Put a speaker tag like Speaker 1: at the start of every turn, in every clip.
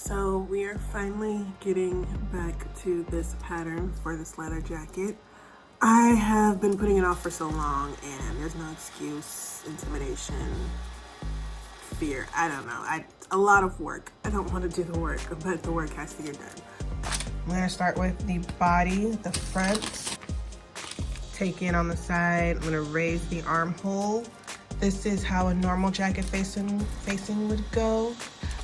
Speaker 1: So we are finally getting back to this pattern for this leather jacket. I have been putting it off for so long and there's no excuse, intimidation, fear, I don't know. A lot of work. I don't want to do the work, but the work has to get done. I'm gonna start with the body, the front. Take in on the side. I'm gonna raise the armhole. This is how a normal jacket facing would go.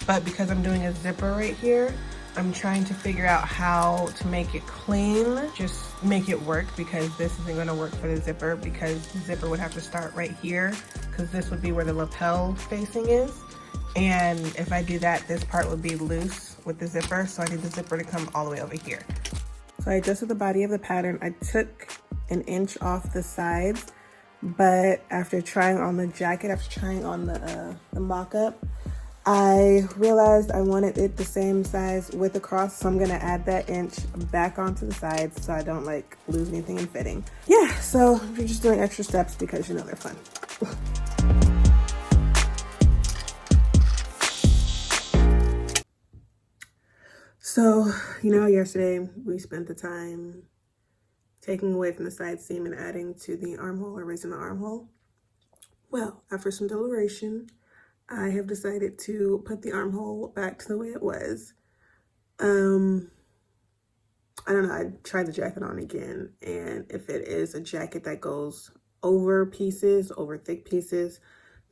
Speaker 1: But because I'm doing a zipper right here, I'm trying to figure out how to make it clean, just make it work, because this isn't gonna work for the zipper, because the zipper would have to start right here, because this would be where the lapel facing is. And if I do that, this part would be loose with the zipper, so I need the zipper to come all the way over here. So I adjusted the body of the pattern. I took an inch off the sides, but after trying on the jacket, after trying on the mock-up, I realized I wanted it the same size with across, so I'm gonna add that inch back onto the sides so I don't like lose anything in fitting. Yeah, so we're just doing extra steps because you know they're fun. So, you know, yesterday we spent the time taking away from the side seam and adding to the armhole, or raising the armhole. Well, after some deliberation, I have decided to put the armhole back to the way it was. I don't know, I tried the jacket on again, and if it is a jacket that goes over pieces, over thick pieces,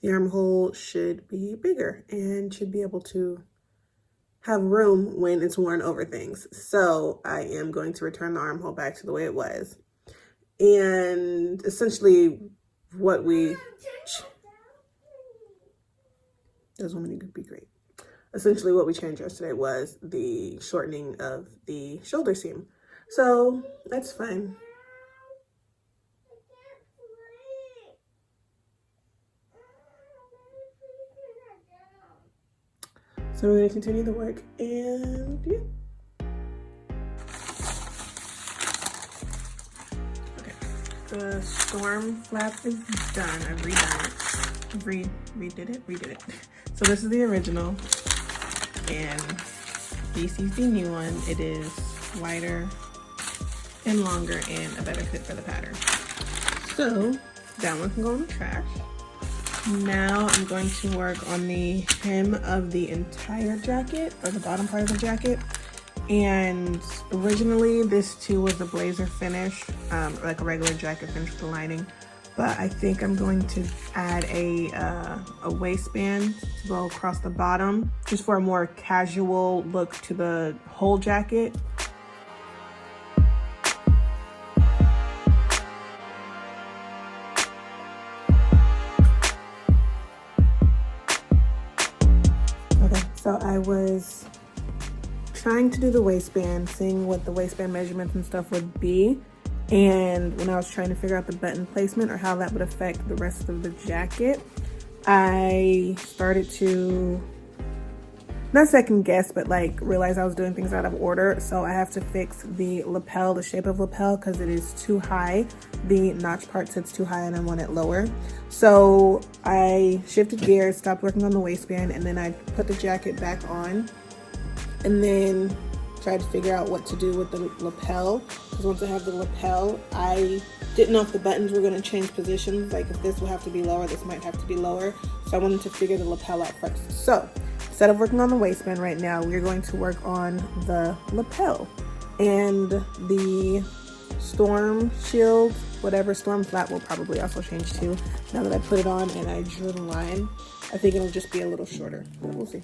Speaker 1: the armhole should be bigger and should be able to have room when it's worn over things. So I am going to return the armhole back to the way it was. And essentially what we... Those women could be great. Essentially what we changed yesterday was the shortening of the shoulder seam. So that's fine. So we're gonna continue the work, and yeah. Okay, the storm flap is done. I've redone it. Redid it. So this is the original, and this is the new one. It is wider and longer and a better fit for the pattern. So that one can go in the trash. Now I'm going to work on the hem of the entire jacket, or the bottom part of the jacket. And originally this too was a blazer finish, like a regular jacket finish with the lining. But I think I'm going to add a waistband to go across the bottom, just for a more casual look to the whole jacket. Okay, so I was trying to do the waistband, seeing what the waistband measurements and stuff would be. And when I was trying to figure out the button placement or how that would affect the rest of the jacket, I started to, not second guess, but like realize I was doing things out of order. So I have to fix the lapel, the shape of lapel, because it is too high. The notch part sits too high and I want it lower. So I shifted gears, stopped working on the waistband, and then I put the jacket back on, and then tried to figure out what to do with the lapel, because once I have the lapel, I didn't know if the buttons were going to change positions, like if this will have to be lower, this might have to be lower. So I wanted to figure the lapel out first. So instead of working on the waistband right now, we're going to work on the lapel. And the storm shield, whatever, storm flap will probably also change too. Now that I put it on and I drew the line, I think it'll just be a little shorter, but we'll see.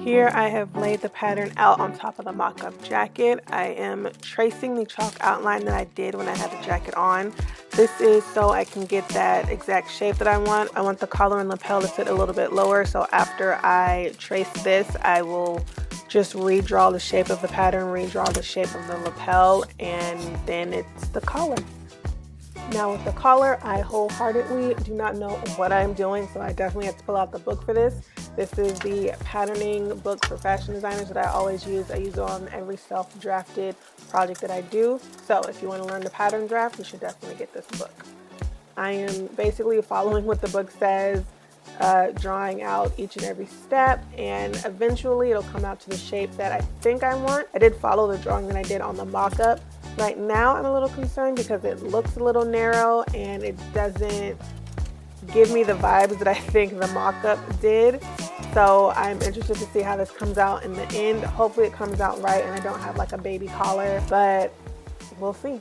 Speaker 1: Here I have laid the pattern out on top of the mock-up jacket. I am tracing the chalk outline that I did when I had the jacket on. This is so I can get that exact shape that I want. I want the collar and lapel to sit a little bit lower, so after I trace this, I will just redraw the shape of the pattern, redraw the shape of the lapel, and then it's the collar. Now with the collar, I wholeheartedly do not know what I'm doing, so I definitely have to pull out the book for this. This is the patterning book for fashion designers that I always use. I use it on every self-drafted project that I do. So if you want to learn the pattern draft, you should definitely get this book. I am basically following what the book says,
Speaker 2: drawing out each and every step, and eventually it'll come out to the shape that I think I want. I did follow the drawing that I did on the mock-up. Right now I'm a little concerned because it looks a little narrow and it doesn't give me the vibes that I think the mock-up did. So I'm interested to see how this comes out in the end. Hopefully it comes out right and I don't have like a baby collar, but we'll see.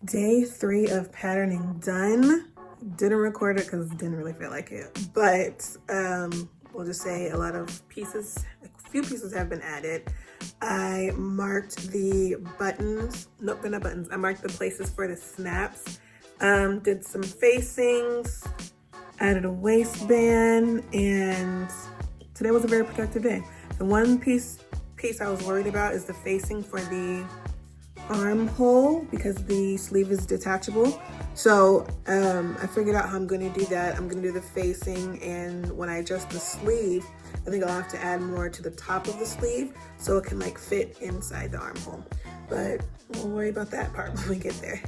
Speaker 1: Day 3 of patterning done. Didn't record it because didn't really feel like it, but we'll just say a few pieces have been added. I marked the buttons, nope, they're not buttons. I marked the places for the snaps. Did some facings, added a waistband, and today was a very productive day. The one piece I was worried about is the facing for the armhole because the sleeve is detachable. So I figured out how I'm going to do that. I'm going to do the facing, and when I adjust the sleeve, I think I'll have to add more to the top of the sleeve so it can like fit inside the armhole. But we'll worry about that part when we get there.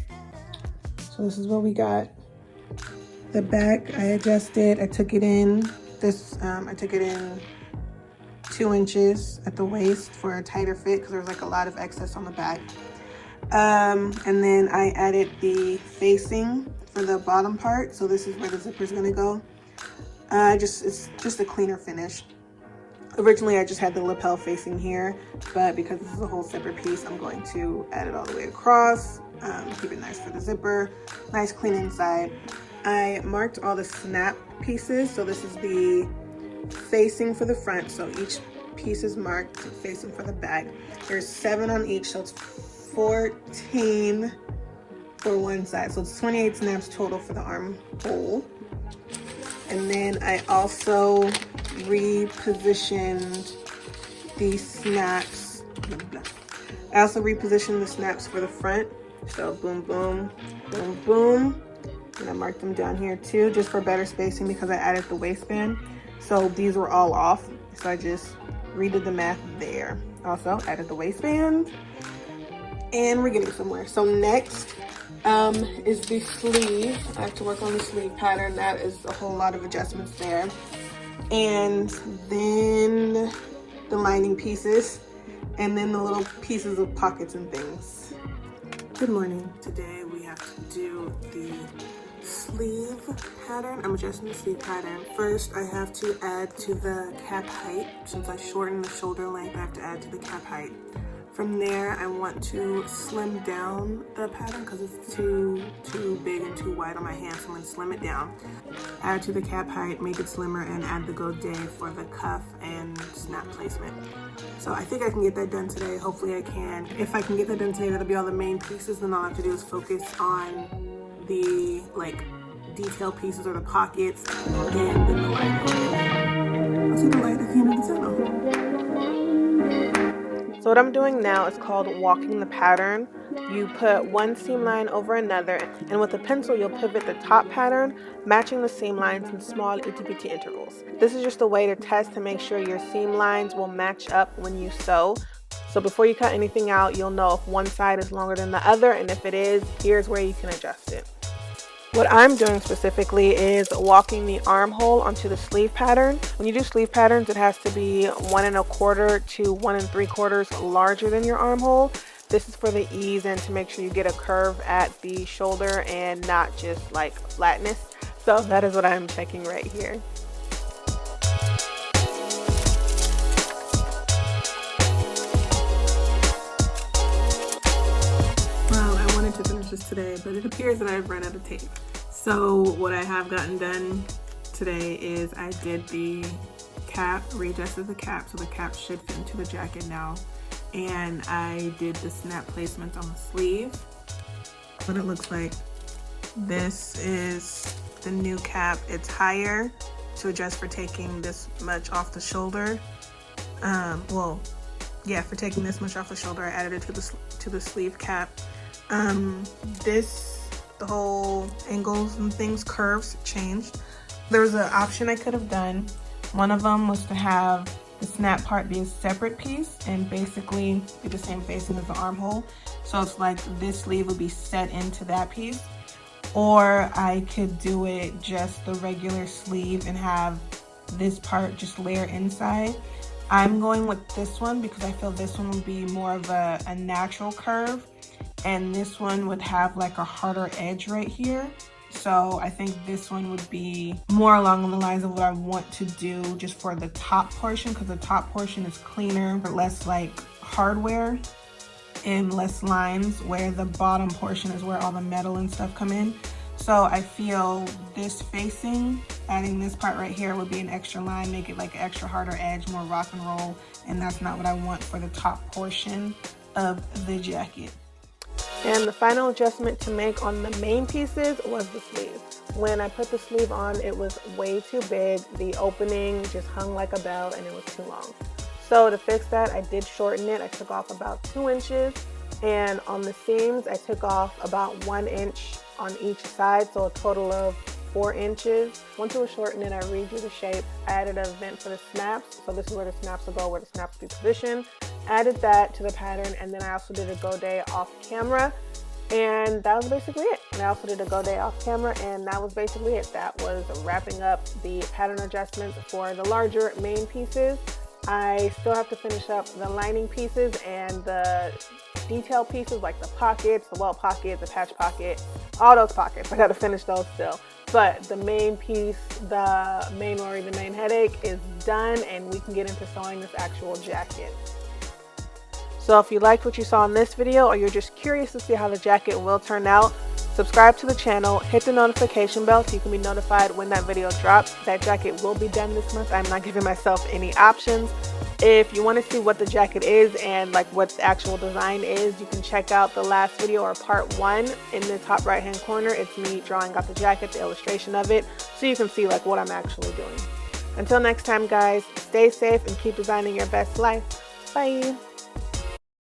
Speaker 1: So this is what we got. The back I adjusted. I took it in. I took it in 2 inches at the waist for a tighter fit because there was like a lot of excess on the back. And then I added the facing for the bottom part. So this is where the zipper is going to go. It's just a cleaner finish. Originally I just had the lapel facing here, but because this is a whole separate piece, I'm going to add it all the way across. Keep it nice for the zipper, nice clean inside. I marked all the snap pieces. So this is the facing for the front. So each piece is marked facing for the back. There's 7 on each, so it's 14 for one side. So it's 28 snaps total for the armhole. And then I also repositioned the snaps. I also repositioned the snaps for the front. So boom, boom, boom, boom. And I marked them down here too, just for better spacing because I added the waistband. So these were all off. So I just redid the math there. Also added the waistband. And we're getting somewhere. So next is the sleeve. I have to work on the sleeve pattern. That is a whole lot of adjustments there. And then the lining pieces, and then the little pieces of pockets and things. Good morning. Today we have to do the sleeve pattern. I'm adjusting the sleeve pattern. First, I have to add to the cap height. Since I shortened the shoulder length, I have to add to the cap height. From there, I want to slim down the pattern because it's too big and too wide on my hand, so I'm going to slim it down. Add to the cap height, make it slimmer, and add the godet for the cuff and snap placement. So I think I can get that done today. Hopefully I can. If I can get that done today, that'll be all the main pieces. Then all I have to do is focus on the detail pieces or the pockets and then the light. I'll see the light at the end of the tunnel.
Speaker 2: So what I'm doing now is called walking the pattern. You put one seam line over another, and with a pencil you'll pivot the top pattern, matching the seam lines in small itty-bitty intervals. This is just a way to test to make sure your seam lines will match up when you sew. So before you cut anything out, you'll know if one side is longer than the other, and if it is, here's where you can adjust it. What I'm doing specifically is walking the armhole onto the sleeve pattern. When you do sleeve patterns, it has to be 1 1/4 to 1 3/4 larger than your armhole. This is for the ease and to make sure you get a curve at the shoulder and not just like flatness. So that is what I'm checking right here.
Speaker 1: Wow, I wanted to finish this today, but it appears that I've run out of tape. So what I have gotten done today is I did the cap, readjusted the cap, so the cap should fit into the jacket now. And I did the snap placement on the sleeve. What it looks like. This is the new cap. It's higher to adjust for taking this much off the shoulder. For taking this much off the shoulder, I added it to the sleeve cap. The whole angles and things, curves changed. There was an option I could have done
Speaker 2: One of them was to have the snap part be a separate piece and basically be the same facing as the armhole. So it's like this sleeve would be set into that piece. Or I could do it just the regular sleeve and have this part just layer inside. I'm going with this one because I feel this one would be more of a natural curve, and this one would have like a harder edge right here. So I think this one would be more along the lines of what I want to do just for the top portion, because the top portion is cleaner, but less like hardware and less lines, where the bottom portion is where all the metal and stuff come in. So I feel this facing, adding this part right here would be an extra line, make it like an extra harder edge, more rock and roll, and that's not what I want for the top portion of the jacket. And the final adjustment to make on the main pieces was the sleeve. When I put the sleeve on, it was way too big. The opening just hung like a bell and it was too long. So to fix that, I did shorten it. I took off about 2 inches, and on the seams, I took off about 1 inch on each side, so a total of 4 inches. Once it was shortened and I redrew the shape, I added a vent for the snaps. So this is where the snaps will go, where the snaps will be positioned. Added that to the pattern, and then I also did a go day off camera, and that was basically it. And I also did a go day off camera, and that was basically it. That was wrapping up the pattern adjustments for the larger main pieces. I still have to finish up the lining pieces and the detail pieces, like the pockets, the welt pocket, the patch pocket, all those pockets. I got to finish those still. But the main piece, the main worry, the main headache is done, and we can get into sewing this actual jacket. So if you liked what you saw in this video, or you're just curious to see how the jacket will turn out, subscribe to the channel, hit the notification bell so you can be notified when that video drops. That jacket will be done this month. I'm not giving myself any options. If you want to see what the jacket is and like what the actual design is, you can check out the last video, or part 1 in the top right hand corner. It's me drawing out the jacket, the illustration of it, so you can see like what I'm actually doing. Until next time guys, stay safe and keep designing your best life. Bye.